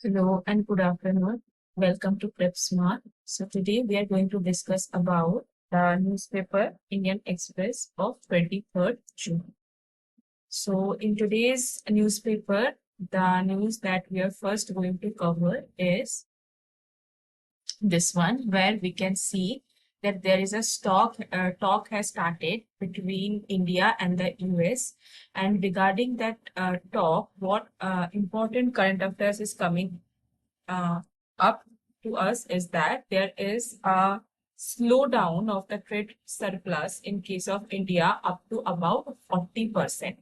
Hello and good afternoon. Welcome to Prep Smart. So today we are going to discuss about the newspaper Indian Express of 23rd June. So in today's newspaper, the news that we are first going to cover is this one, where we can see that there is a talk has started between India and the US. And regarding that talk, what important current affairs is coming uh, up to us is that there is a slowdown of the trade surplus in case of India up to about 40%.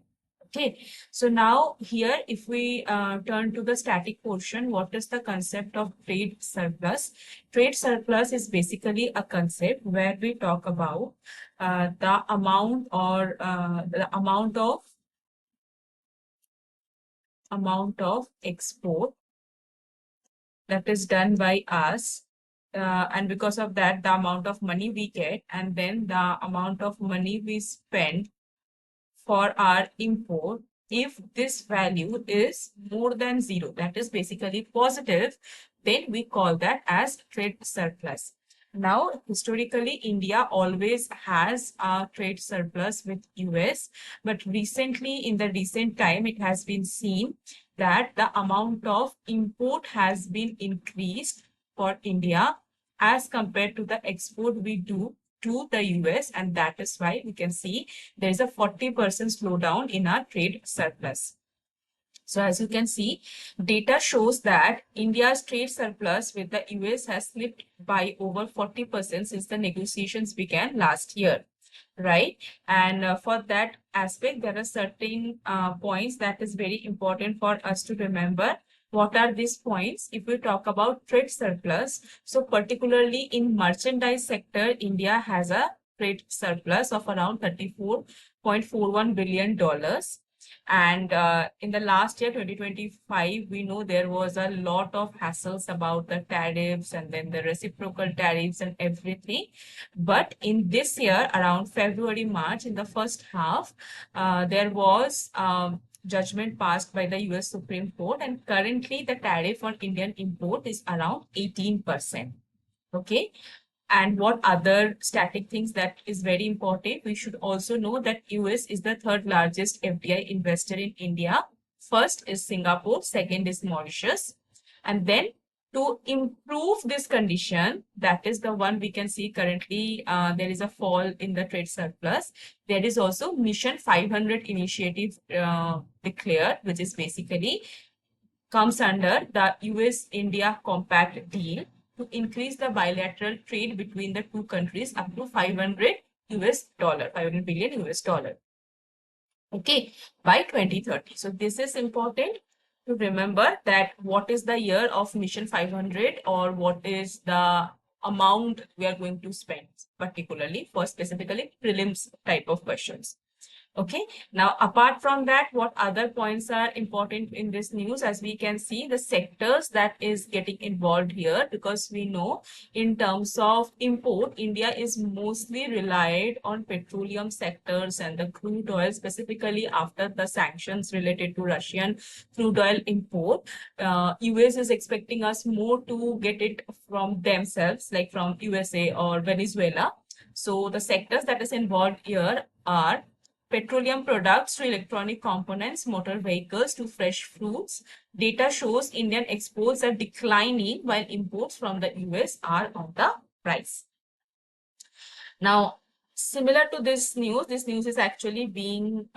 Okay, so now here, if we turn to the static portion, what is the concept of trade surplus? Trade surplus is basically a concept where we talk about the amount or the amount of export that is done by us, and because of that the amount of money we get, and then the amount of money we spend for our import. If this value is more than zero, that is basically positive, then we call that as trade surplus. Now, historically, India always has a trade surplus with US, but recently, in the recent time, it has been seen that the amount of import has been increased for India as compared to the export we do to the US, and that is why we can see there is a 40% slowdown in our trade surplus. So as you can see, data shows that India's trade surplus with the US has slipped by over 40% since the negotiations began last year, right? And for that aspect, there are certain points that is very important for us to remember. What are these points? If we talk about trade surplus, so particularly in merchandise sector, India has a trade surplus of around $34.41 billion. And in the last year, 2025, we know there was a lot of hassles about the tariffs and then the reciprocal tariffs and everything. But in this year, around February, March, in the first half, there was judgment passed by the US Supreme Court, and currently the tariff on Indian import is around 18%. Okay. And what other static things that is very important? We should also know that US is the third largest FDI investor in India. First is Singapore, second is Mauritius. And then to improve this condition, that is the one we can see currently, there is a fall in the trade surplus. There is also Mission 500 initiative declared, which is basically comes under the US-India Compact Deal to increase the bilateral trade between the two countries up to $500 billion US dollar. Okay, by 2030. So this is important to remember that what is the year of Mission 500, or what is the amount we are going to spend, particularly for specifically prelims type of questions. Okay, now apart from that, what other points are important in this news? As we can see, the sectors that is getting involved here, because we know in terms of import, India is mostly relied on petroleum sectors and the crude oil, specifically after the sanctions related to Russian crude oil import. US is expecting us more to get it from themselves, like from USA or Venezuela. So the sectors that is involved here are petroleum products to electronic components, motor vehicles to fresh fruits. Data shows Indian exports are declining while imports from the US are on the rise. Now, similar to this news is actually being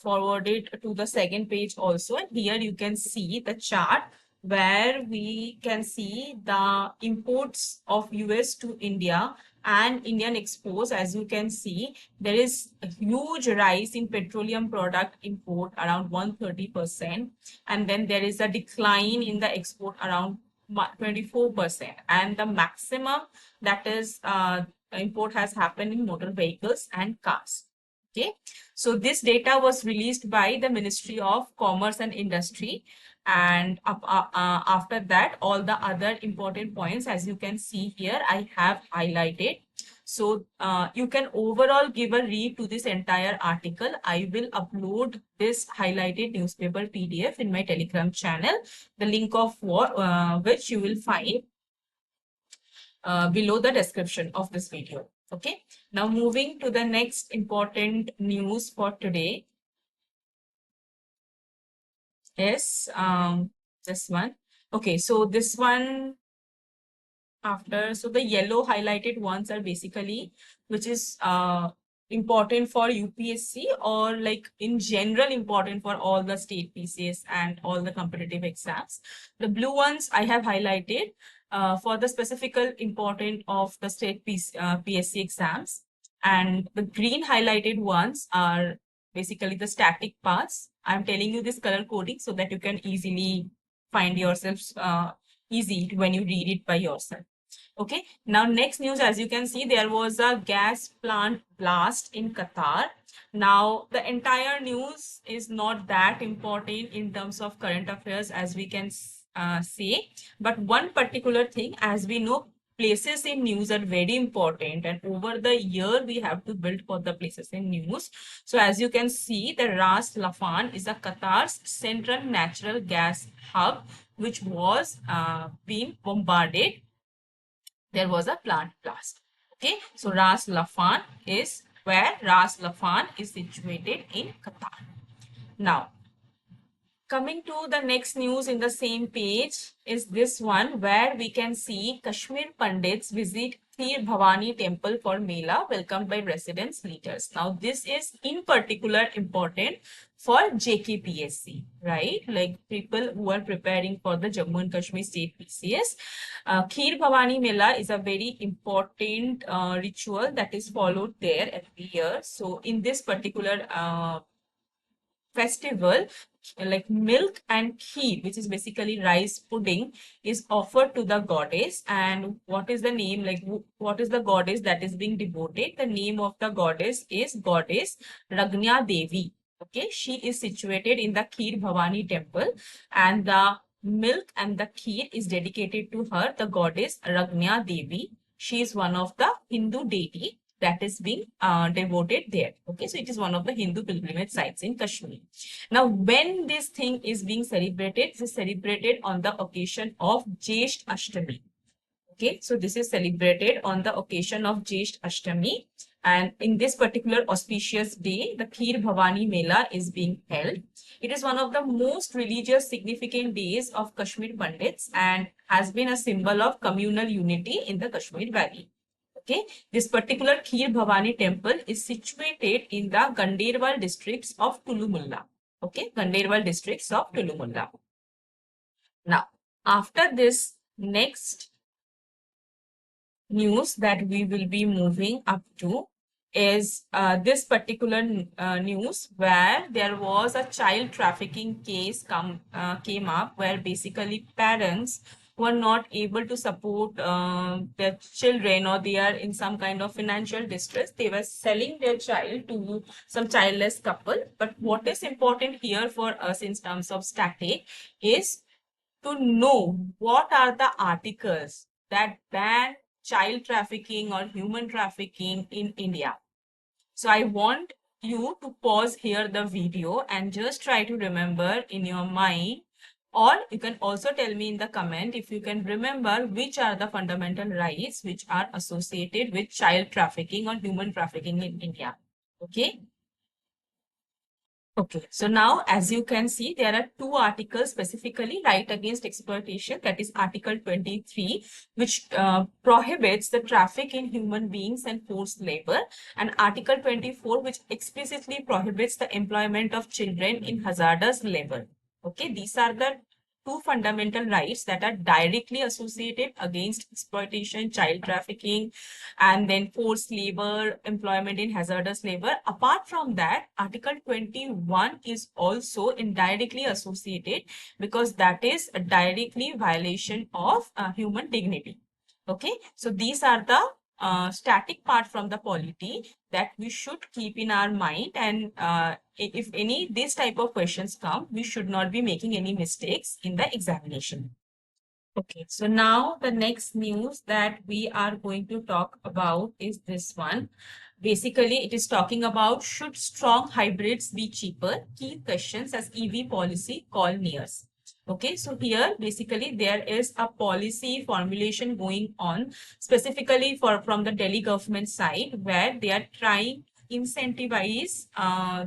forwarded to the second page also. And here you can see the chart where we can see the imports of US to India and Indian exports. As you can see, there is a huge rise in petroleum product import around 130%, and then there is a decline in the export around 24%, and the maximum that is import has happened in motor vehicles and cars. Okay, so this data was released by the Ministry of Commerce and Industry, and after that, all the other important points, as you can see here, I have highlighted. So you can overall give a read to this entire article. I will upload this highlighted newspaper PDF in my Telegram channel, the link of which you will find below the description of this video. Okay, now moving to the next important news for today is this one. Okay, so this one so the yellow highlighted ones are basically which is important for UPSC or like in general important for all the state PCS and all the competitive exams. The blue ones I have highlighted for the specific important of the state PSC exams, and the green highlighted ones are basically the static parts. I'm telling you this color coding so that you can easily find yourselves easy when you read it by yourself. Okay, now next news, as you can see, there was a gas plant blast in Qatar. Now, the entire news is not that important in terms of current affairs as we can say, but one particular thing, as we know, places in news are very important, and over the year we have to build for the places in news. So as you can see, the Ras Laffan is a Qatar's central natural gas hub, which was being bombarded. There was a plant blast. Okay, so Ras Laffan is where Ras Laffan is situated in Qatar. Now, coming to the next news in the same page is this one, where we can see Kashmir Pandits visit Kheer Bhavani temple for Mela, welcomed by residents, leaders. Now, this is in particular important for JKPSC, right? Like people who are preparing for the Jammu and Kashmir state PCS. Kheer Bhavani Mela is a very important ritual that is followed there every year. So, in this particular festival, like milk and kheer, which is basically rice pudding, is offered to the goddess. And what is the name, like what is the goddess that is being devoted? The name of the goddess is goddess Ragnya Devi. Okay, she is situated in the Kheer Bhavani temple, and the milk and the kheer is dedicated to her, the goddess Ragnya Devi. She is one of the Hindu deity that is being devoted there. Okay, so it is one of the Hindu pilgrimage sites in Kashmir. Now, when this thing is being celebrated, it is celebrated on the occasion of Jesht Ashtami. Okay, so this is celebrated on the occasion of Jesht Ashtami. And in this particular auspicious day, the Kheer Bhavani Mela is being held. It is one of the most religious significant days of Kashmir Pandits and has been a symbol of communal unity in the Kashmir Valley. Okay, this particular Kheer Bhavani temple is situated in the Ganderwal districts of Tulumulla. Okay, Ganderwal districts of Tulumulla. Now, after this, next news that we will be moving up to is this particular news, where there was a child trafficking case came up, where basically parents were not able to support their children, or they are in some kind of financial distress. They were selling their child to some childless couple. But what is important here for us in terms of static is to know what are the articles that ban child trafficking or human trafficking in India. So I want you to pause here the video and just try to remember in your mind, or you can also tell me in the comment if you can remember which are the fundamental rights which are associated with child trafficking or human trafficking in India. Okay. Okay, so now as you can see, there are two articles specifically: right against exploitation, that is Article 23, which prohibits the traffic in human beings and forced labor, and Article 24, which explicitly prohibits the employment of children in hazardous labor. Okay, these are the two fundamental rights that are directly associated against exploitation, child trafficking, and then forced labor, employment in hazardous labor. Apart from that, Article 21 is also indirectly associated, because that is a directly violation of human dignity. Okay, so these are the static part from the polity that we should keep in our mind, and if any this type of questions come, we should not be making any mistakes in the examination. Okay, so now the next news that we are going to talk about is this one. Basically, it is talking about, should strong hybrids be cheaper? Key questions as EV policy call nears. Okay, so here basically there is a policy formulation going on specifically from the Delhi government side, where they are trying to incentivize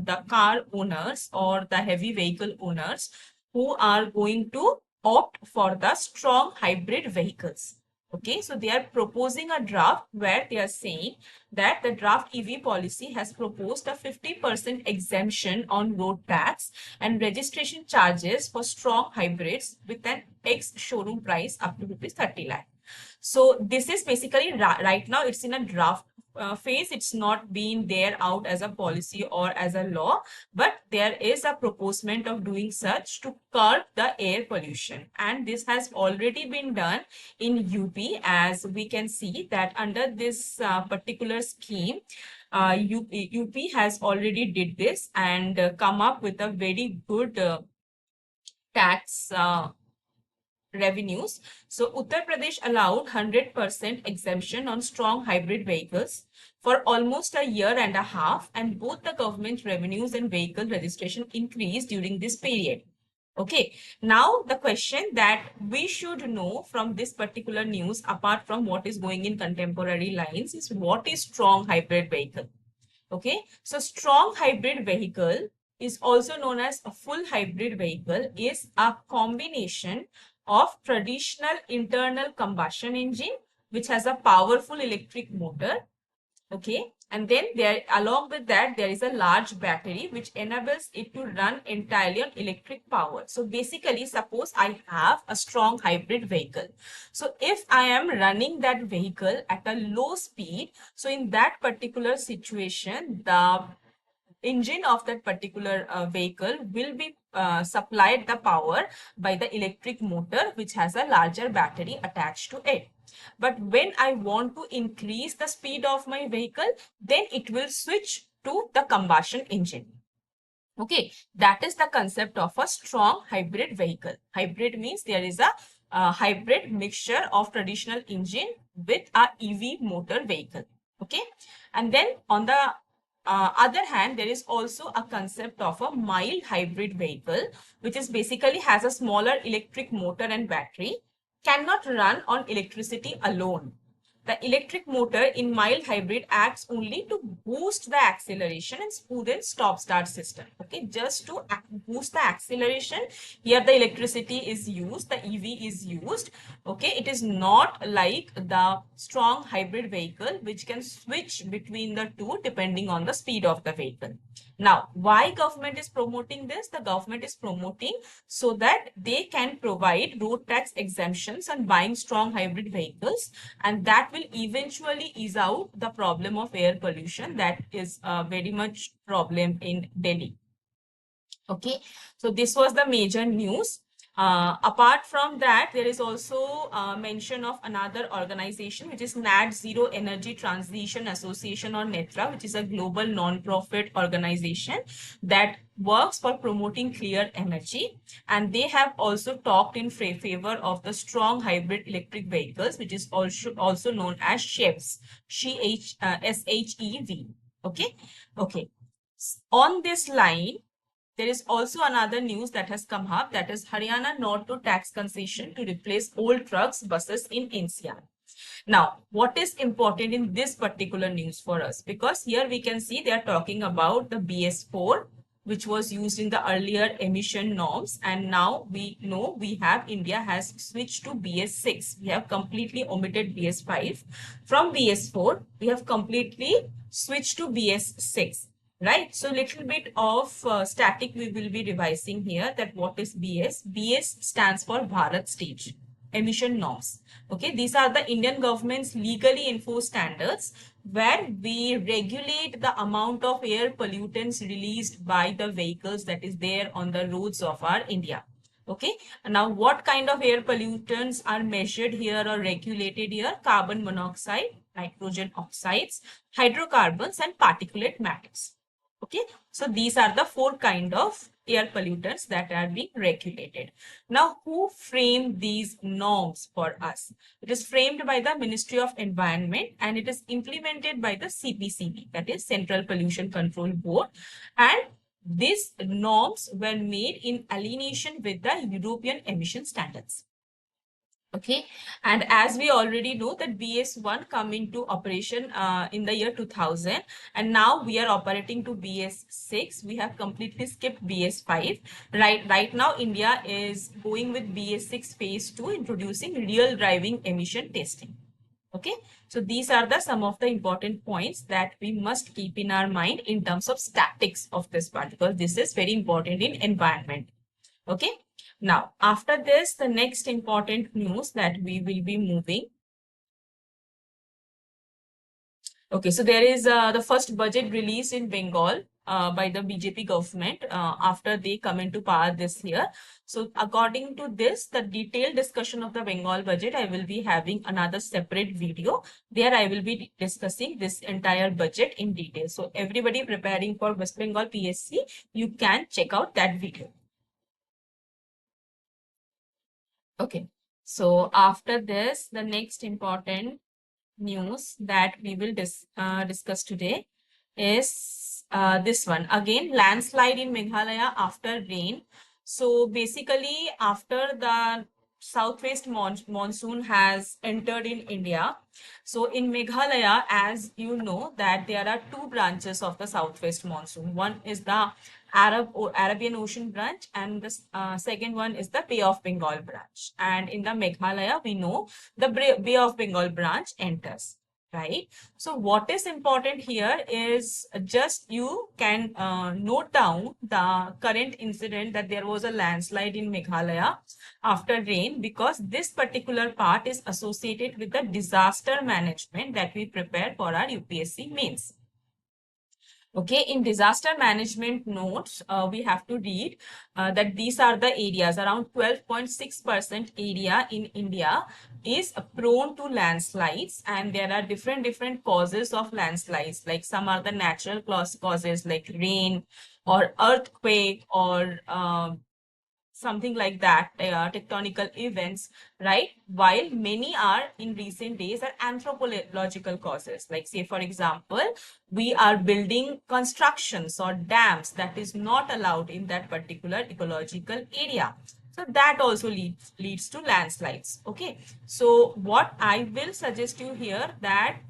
the car owners or the heavy vehicle owners who are going to opt for the strong hybrid vehicles. Okay, so they are proposing a draft where they are saying that the draft EV policy has proposed a 50% exemption on road tax and registration charges for strong hybrids with an ex-showroom price up to rupees 30 lakh. So this is basically right now it's in a draft phase. It's not been there out as a policy or as a law, but there is a proposement of doing such to curb the air pollution. And this has already been done in UP, as we can see that under this particular scheme, UP has already did this and come up with a very good tax revenues. So Uttar Pradesh allowed 100% exemption on strong hybrid vehicles for almost a year and a half, and both the government revenues and vehicle registration increased during this period. Okay, now the question that we should know from this particular news, apart from what is going in contemporary lines, is what is strong hybrid vehicle. Okay, so strong hybrid vehicle is also known as a full hybrid vehicle, is a combination of traditional internal combustion engine which has a powerful electric motor. Okay, and then there along with that there is a large battery which enables it to run entirely on electric power. So basically, suppose I have a strong hybrid vehicle. So if I am running that vehicle at a low speed, so in that particular situation, the engine of that particular vehicle will be supplied the power by the electric motor which has a larger battery attached to it. But when I want to increase the speed of my vehicle, then it will switch to the combustion engine. Okay, that is the concept of a strong hybrid vehicle. Hybrid means there is a hybrid mixture of traditional engine with a EV motor vehicle. Okay, and then on the other hand, there is also a concept of a mild hybrid vehicle, which is basically has a smaller electric motor and battery, cannot run on electricity alone. The electric motor in mild hybrid acts only to boost the acceleration and smooth and stop start system. Okay, just to boost the acceleration, here the electricity is used, the EV is used. Okay, it is not like the strong hybrid vehicle which can switch between the two depending on the speed of the vehicle. Now, why government is promoting this? The government is promoting so that they can provide road tax exemptions on buying strong hybrid vehicles, and that will eventually ease out the problem of air pollution that is very much problem in Delhi. Okay, so this was the major news. Apart from that, there is also mention of another organization, which is Net Zero Energy Transition Association, or NETRA, which is a global non-profit organization that works for promoting clear energy. And they have also talked in favor of the strong hybrid electric vehicles, which is also known as SHEVs, SHEV. Okay, okay. On this line, there is also another news that has come up, that is Haryana not to tax concession to replace old trucks, buses in NCR. Now, what is important in this particular news for us? Because here we can see they are talking about the BS4, which was used in the earlier emission norms. And now we know India has switched to BS6. We have completely omitted BS5. From BS4, we have completely switched to BS6. Right, so little bit of static we will be revising here, that what is BS. BS stands for Bharat Stage Emission Norms. Okay, these are the Indian government's legally enforced standards where we regulate the amount of air pollutants released by the vehicles that is there on the roads of our India. Okay, now what kind of air pollutants are measured here or regulated here? Carbon monoxide, nitrogen oxides, hydrocarbons, and particulate matters. Okay, so these are the four kind of air pollutants that are being regulated. Now, who framed these norms for us? It is framed by the Ministry of Environment and it is implemented by the CPCB, that is Central Pollution Control Board. And these norms were made in alignment with the European emission standards. Okay, and as we already know that BS1 come into operation in the year 2000, and now we are operating to BS6. We have completely skipped BS5. Right now, India is going with BS6 phase 2, introducing real driving emission testing. Okay, so these are the some of the important points that we must keep in our mind in terms of statics of this part, because this is very important in environment. Okay. Now, after this, the next important news that we will be moving. Okay, so there is the first budget release in Bengal by the BJP government after they come into power this year. So according to this, the detailed discussion of the Bengal budget, I will be having another separate video. There I will be discussing this entire budget in detail. So everybody preparing for West Bengal PSC, you can check out that video. Okay, so after this, the next important news that we will discuss today is this one. Again, landslide in Meghalaya after rain. So basically, after the southwest monsoon has entered in India. So in Meghalaya, as you know, that there are two branches of the southwest monsoon. One is the Arabian Ocean branch, and the second one is the Bay of Bengal branch. And in the Meghalaya, we know the Bay of Bengal branch enters, right? So what is important here is just you can note down the current incident that there was a landslide in Meghalaya after rain, because this particular part is associated with the disaster management that we prepare for our UPSC mains. Okay, in disaster management notes, we have to read that these are the areas. Around 12.6% area in India is prone to landslides, and there are different causes of landslides. Like some are the natural causes like rain or earthquake or something like that, tectonical events, right? While many are in recent days are anthropological causes. Like say, for example, we are building constructions or dams that is not allowed in that particular ecological area. So that also leads to landslides. Okay. So what I will suggest you here that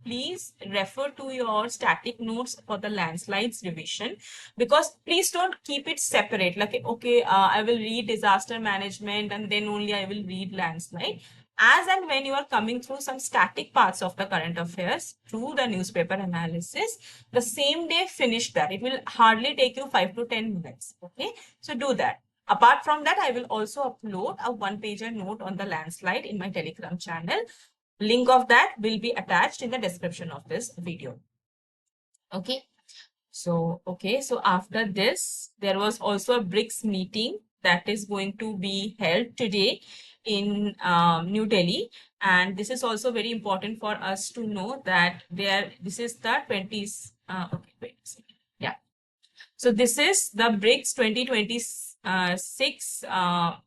please refer to your static notes for the landslides revision, because please don't keep it separate. Like, okay, I will read disaster management and then only I will read landslide. As and when you are coming through some static parts of the current affairs through the newspaper analysis, the same day finish that. It will hardly take you 5 to 10 minutes. Okay. So do that. Apart from that, I will also upload a one-pager note on the landslide in my Telegram channel. Link of that will be attached in the description of this video. Okay. So, okay. So after this, there was also a BRICS meeting that is going to be held today in New Delhi. And this is also very important for us to know that this is the 20s. Okay, wait a second. Yeah. So this is the BRICS 2026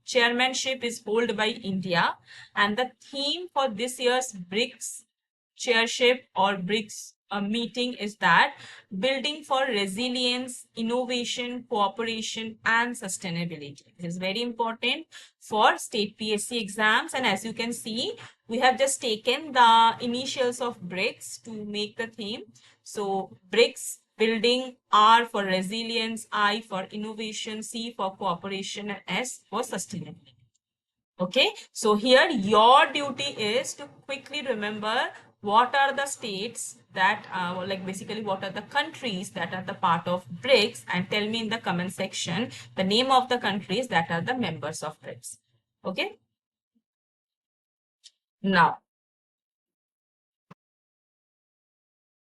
chairmanship is held by India, and the theme for this year's BRICS chairship or BRICS meeting is that building for resilience, innovation, cooperation, and sustainability. This is very important for state PSC exams, and as you can see, we have just taken the initials of BRICS to make the theme. So BRICS building, R for resilience, I for innovation, C for cooperation, and S for sustainability. Okay, so here your duty is to quickly remember what are the states that like basically what are the countries that are the part of BRICS, and tell me in the comment section the name of the countries that are the members of BRICS. Okay. Now,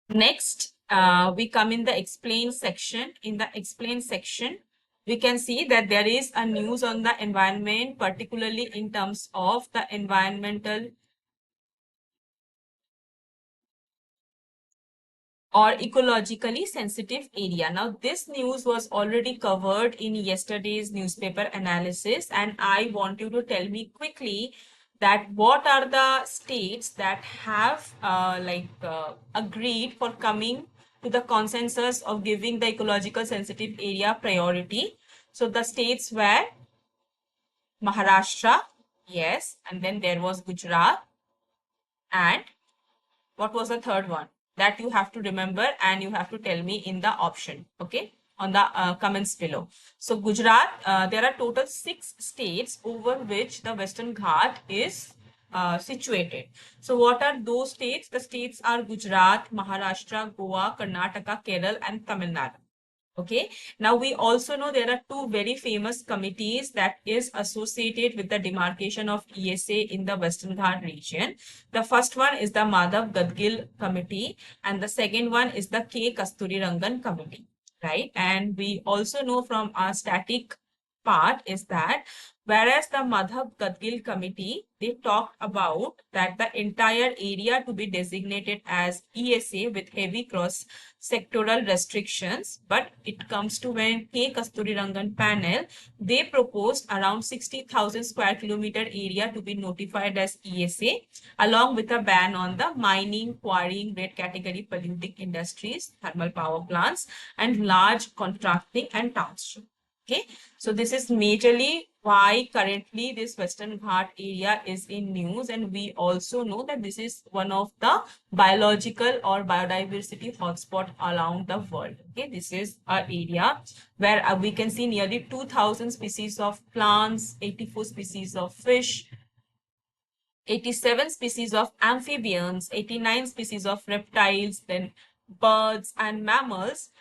next, we come in the explain section. In the explain section, we can see that there is a news on the environment, particularly in terms of the environmental or ecologically sensitive area. Now, this news was already covered in yesterday's newspaper analysis, and I want you to tell me quickly that what are the states that have agreed for coming to the consensus of giving the ecological sensitive area priority. So the states were Maharashtra, yes, and then there was Gujarat, and what was the third one? That you have to remember and you have to tell me in the option, okay, on the comments below. So Gujarat, there are total 6 states over which the Western Ghat is situated. So what are those states? The states are Gujarat, Maharashtra, Goa, Karnataka, Kerala, and Tamil Nadu. Okay, now we also know there are 2 very famous committees that is associated with the demarcation of ESA in the Western Ghat region. The first one is the Madhav Gadgil committee, and the second one is the K. Kasturirangan committee, right? And we also know from our static part is that whereas the Madhav Gadgil committee, they talked about that the entire area to be designated as ESA with heavy cross sectoral restrictions, but it comes to when K. Kasturirangan panel, they proposed around 60,000 square kilometer area to be notified as ESA, along with a ban on the mining, quarrying, red category polluting industries, thermal power plants, and large contracting and township. Okay, so this is majorly why currently this Western Ghat area is in news, and we also know that this is one of the biological or biodiversity hotspot around the world. Okay, this is an area where we can see nearly 2,000 species of plants, 84 species of fish, 87 species of amphibians, 89 species of reptiles, then birds and mammals.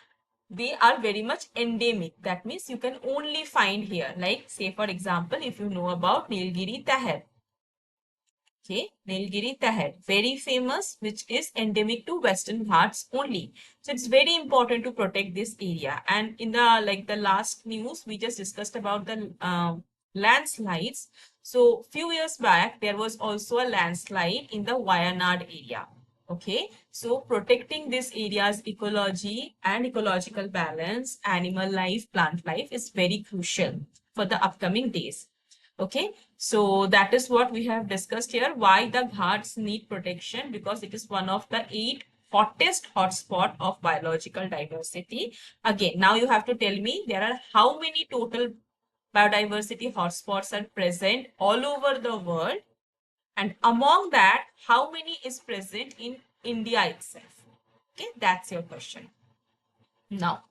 They are very much endemic. That means you can only find here, like say for example, if you know about Nilgiri Tahed. Okay, Nilgiri Tahed, very famous, which is endemic to Western Ghats only. So it's very important to protect this area. And in the last news, we just discussed about the landslides. So few years back, there was also a landslide in the Wayanad area. Okay, so protecting this area's ecology and ecological balance, animal life, plant life is very crucial for the upcoming days. Okay, so that is what we have discussed here. Why the Ghats need protection? Because it is one of the 8 hottest hotspot of biological diversity. Again, now you have to tell me there are how many total biodiversity hotspots are present all over the world, and among that, how many is present in India itself? Okay, that's your question. Now,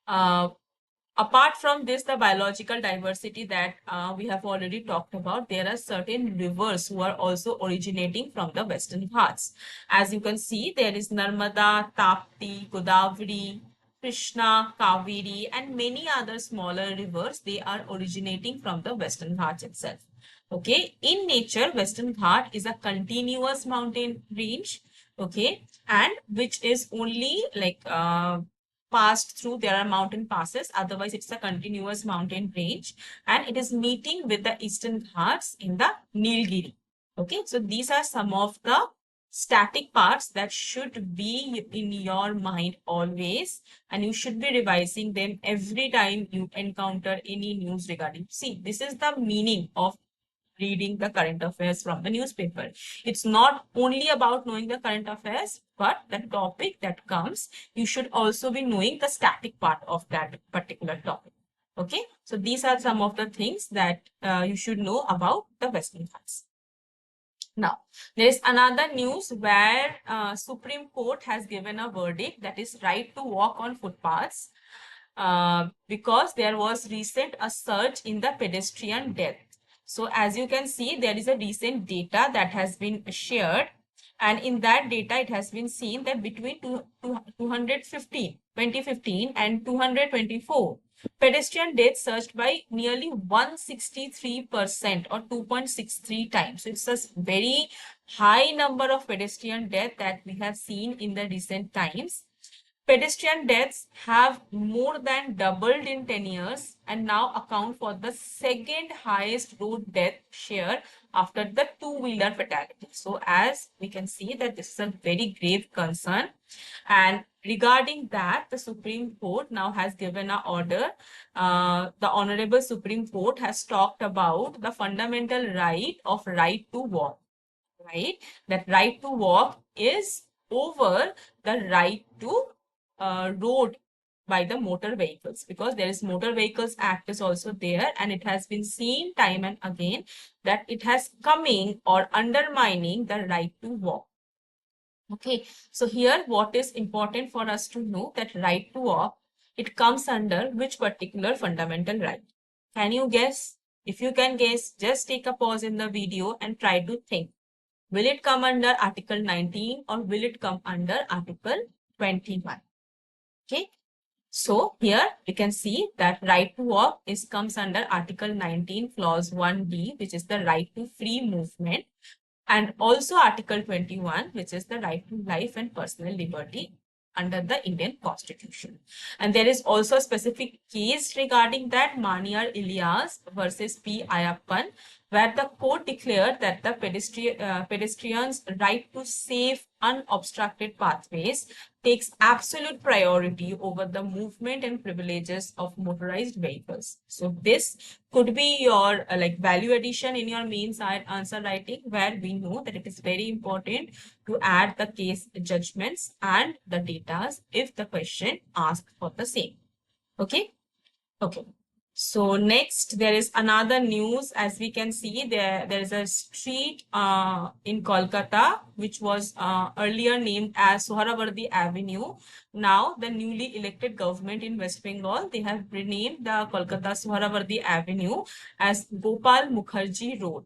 apart from this, the biological diversity that we have already talked about, there are certain rivers who are also originating from the Western Ghats. As you can see, there is Narmada, Tapti, Godavari, Krishna, Kaveri, and many other smaller rivers. They are originating from the Western Ghats itself. Okay, in nature, Western Ghat is a continuous mountain range, okay, and which is only like passed through, there are mountain passes, otherwise it's a continuous mountain range, and it is meeting with the Eastern Ghats in the Nilgiri. Okay, so these are some of the static parts that should be in your mind always, and you should be revising them every time you encounter any news regarding. See, this is the meaning of reading the current affairs from the newspaper. It's not only about knowing the current affairs, but the topic that comes, you should also be knowing the static part of that particular topic. Okay, so these are some of the things that you should know about the Western Ghats. Now, there is another news where Supreme Court has given a verdict, that is right to walk on footpaths, because there was recent a surge in the pedestrian death. So as you can see, there is a recent data that has been shared, and in that data it has been seen that between 2015 and 224, pedestrian deaths surged by nearly 163% or 2.63 times. So it's a very high number of pedestrian deaths that we have seen in the recent times. Pedestrian deaths have more than doubled in 10 years and now account for the second highest road death share after the two-wheeler fatality. So as we can see that this is a very grave concern, and regarding that, the Supreme Court now has given an order. The Honorable Supreme Court has talked about the fundamental right to walk, right? That right to walk is over the right to road by the motor vehicles, because there is Motor Vehicles Act is also there, and it has been seen time and again that it has coming or undermining the right to walk. Okay, so here what is important for us to know that right to walk, it comes under which particular fundamental right? Can you guess? If you can guess, just take a pause in the video and try to think. Will it come under Article 19 or will it come under Article 21? Okay, so here we can see that right to walk comes under Article 19 clause 1D, which is the right to free movement, and also Article 21, which is the right to life and personal liberty under the Indian Constitution. And there is also a specific case regarding that, Maniar Ilyas versus P. Ayappan, where the court declared that the pedestrians' right to safe, unobstructed pathways takes absolute priority over the movement and privileges of motorized vehicles. So this could be your like value addition in your mains answer writing, where we know that it is very important to add the case judgments and the datas if the question asks for the same. Okay. Okay. So next, there is another news. As we can see, there is a street in Kolkata, which was earlier named as Sohrawardi Avenue. Now, the newly elected government in West Bengal, they have renamed the Kolkata Sohrawardi Avenue as Gopal Mukherjee Road.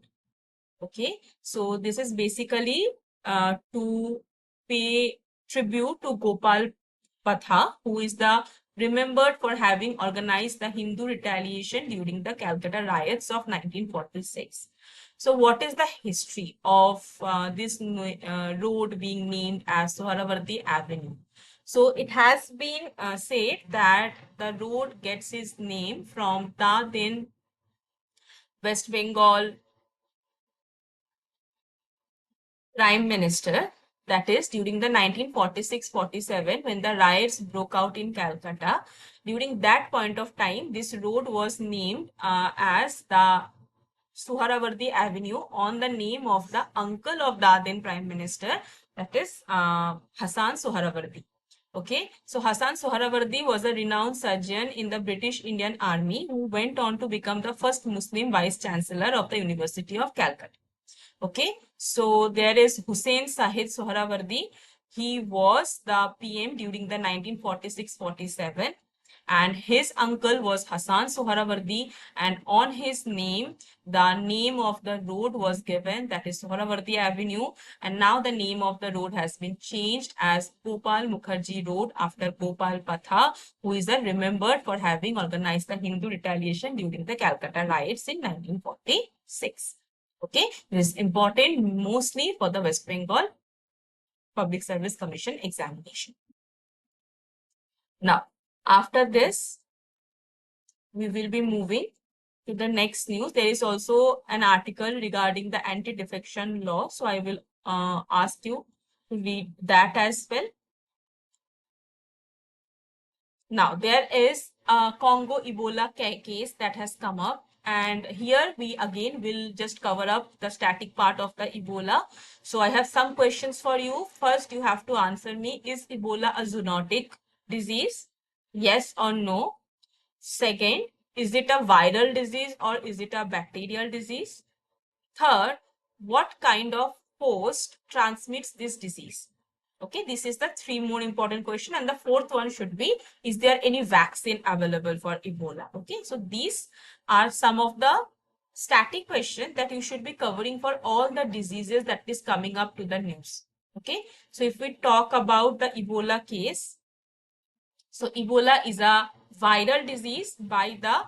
Okay, so this is basically to pay tribute to Gopal Patha, who is the remembered for having organized the Hindu retaliation during the Calcutta riots of 1946. So what is the history of this road being named as Sohrawardi Avenue? So it has been said that the road gets its name from the then West Bengal Prime Minister, that is during the 1946-47 when the riots broke out in Calcutta. During that point of time, this road was named as the Sohrawardi Avenue on the name of the uncle of the then Prime Minister, that is Hassan Sohrawardi. Okay, so Hassan Sohrawardi was a renowned surgeon in the British Indian Army who went on to become the first Muslim Vice Chancellor of the University of Calcutta. Okay, so there is Hussain Sahid Sohrawardi. He was the PM during the 1946-47, and his uncle was Hassan Sohrawardi, and on his name, the name of the road was given, that is Sohrawardi Avenue, and now the name of the road has been changed as Gopal Mukherjee Road after Gopal Patha, who is remembered for having organized the Hindu retaliation during the Calcutta riots in 1946. Okay, this is important mostly for the West Bengal Public Service Commission examination. Now, after this, we will be moving to the next news. There is also an article regarding the anti-defection law. So I will ask you to read that as well. Now, there is a Congo Ebola case that has come up. And here we again will just cover up the static part of the Ebola. So I have some questions for you. First, you have to answer me. Is Ebola a zoonotic disease? Yes or no? Second, is it a viral disease or is it a bacterial disease? Third, what kind of host transmits this disease? Okay, this is the three more important question, and the fourth one should be, is there any vaccine available for Ebola? Okay, so these are some of the static questions that you should be covering for all the diseases that is coming up to the news. Okay, so if we talk about the Ebola case, so Ebola is a viral disease by the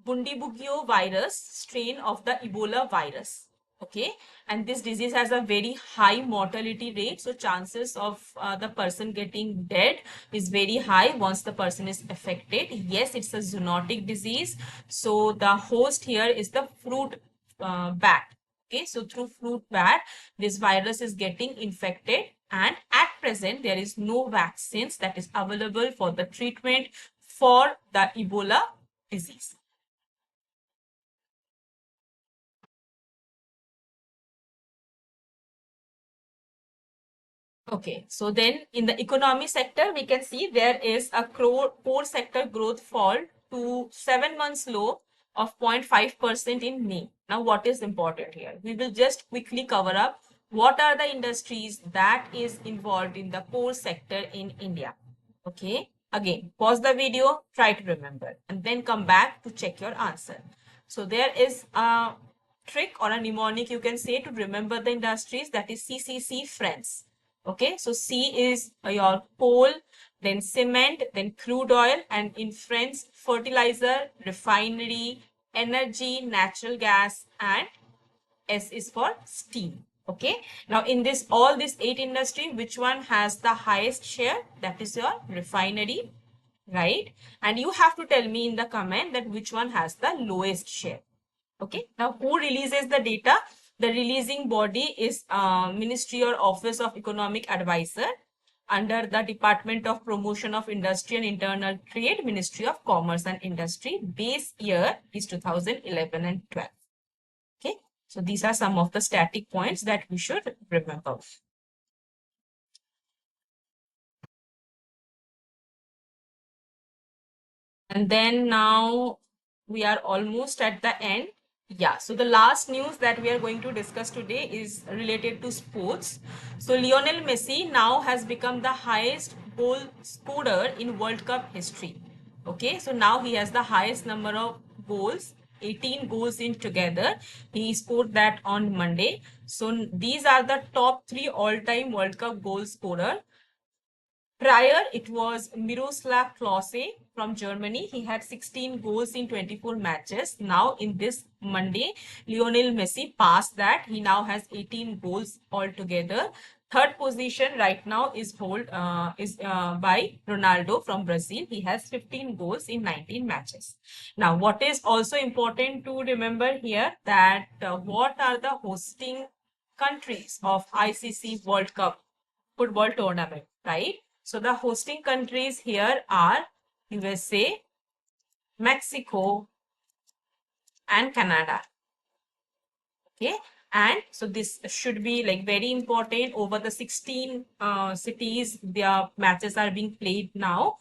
Bundibugyo virus strain of the Ebola virus. Okay, and this disease has a very high mortality rate, so chances of the person getting dead is very high once the person is affected. Yes, it's a zoonotic disease, so the host here is the fruit bat. Okay, so through fruit bat this virus is getting infected, and at present there is no vaccines that is available for the treatment for the Ebola disease. Okay, so then in the economy sector, we can see there is a core sector growth fall to 7 months low of 0.5% in May. Now, what is important here? We will just quickly cover up what are the industries that is involved in the core sector in India. Okay, again, pause the video, try to remember, and then come back to check your answer. So there is a trick or a mnemonic you can say to remember the industries, that is CCC friends. Okay, so C is your coal, then cement, then crude oil, and in friends, fertilizer, refinery, energy, natural gas, and S is for steam. Okay, now in this all these 8 industry, which one has the highest share? That is your refinery, right? And you have to tell me in the comment that which one has the lowest share. Okay, now who releases the data? The releasing body is Ministry or Office of Economic Advisor under the Department of Promotion of Industry and Internal Trade, Ministry of Commerce and Industry. Base year is 2011 and 12. Okay, so these are some of the static points that we should remember. And then now we are almost at the end. Yeah, so the last news that we are going to discuss today is related to sports. So Lionel Messi now has become the highest goal scorer in World Cup history. Okay, so now he has the highest number of goals, 18 goals in together. He scored that on Monday. So these are the top 3 all-time World Cup goal scorer. Prior, it was Miroslav Klose from Germany. He had 16 goals in 24 matches. Now, in this Monday, Lionel Messi passed that. He now has 18 goals altogether. Third position right now is by Ronaldo from Brazil. He has 15 goals in 19 matches. Now, what is also important to remember here that what are the hosting countries of ICC World Cup football tournament, right? So the hosting countries here are USA, Mexico, and Canada. Okay, and so this should be like very important. Over the 16 cities, their matches are being played now.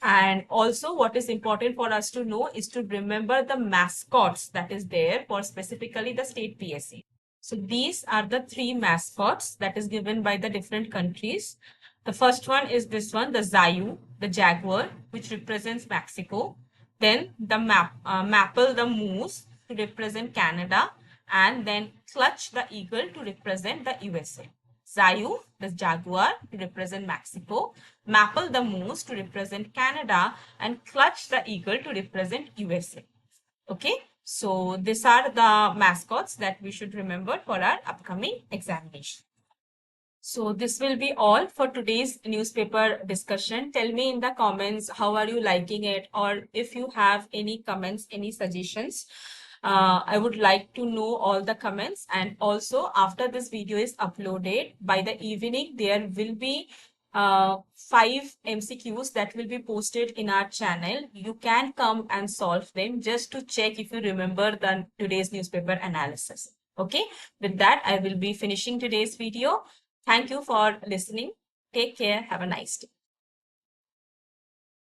And also what is important for us to know is to remember the mascots that is there for specifically the state PSC. So these are the 3 mascots that is given by the different countries. The first one is this one, the Zayu, the jaguar, which represents Mexico. Then the Maple, the moose, to represent Canada. And then Clutch, the eagle, to represent the USA. Zayu, the jaguar, to represent Mexico. Maple, the moose, to represent Canada. And Clutch, the eagle, to represent USA. Okay, so these are the mascots that we should remember for our upcoming examination. So this will be all for today's newspaper discussion. Tell me in the comments how are you liking it, or if you have any comments, any suggestions. I would like to know all the comments. And also after this video is uploaded, by the evening there will be 5 MCQs that will be posted in our channel. You can come and solve them just to check if you remember the today's newspaper analysis. Okay, with that I will be finishing today's video. Thank you for listening. Take care. Have a nice day.